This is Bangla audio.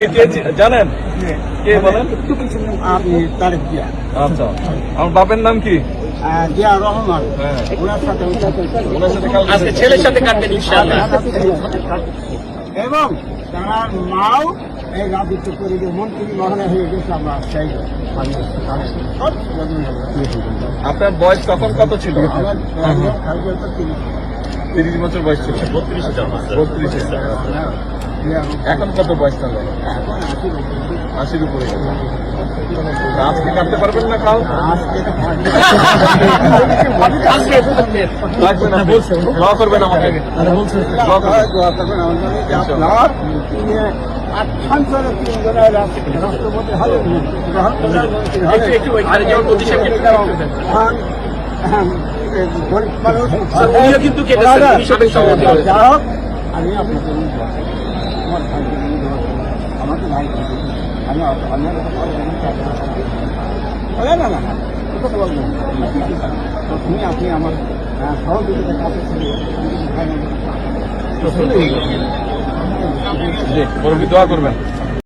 জানেন কে বলেন? আপনি তারেক জিয়া। আচ্ছা, আমার বাপের নাম কি? জিয়া রহমান। হ্যাঁ, ওনার সাথে ওনার সাথে কালকে আজকে ছেলের সাথে কাটবেন ইনশাআল্লাহ। এবং তার মাও এই রাজত্ব পরিবেশ মন্ত্রী মহলে হয়ে গেছে। আমরা সেই আপনার বয়স তখন কত ছিল? আমার 30 বছর বয়স ছিল। 32 জন আছে। 32 এখন কত বয়স তাহলে? 80-র উপরে। আজকে কাটতে পারবেন না কাল? আজকে লাগবে না, দোয়া করবেন আমাকে। দোয়া করবেন। রাষ্ট্রপতি হবে একটু ওইখানে যেমন প্রতি উনিও কিন্তু কেটেছেন, উনি সাবেক সভাপতি হলেন। যা হোক, আমি আপনাকে আমার ভাই আমাকে ভাই আমি না না না কথা বলবেন তুমি আপনি আমার সহযোগিতার কাছে জি, দোয়া করবেন।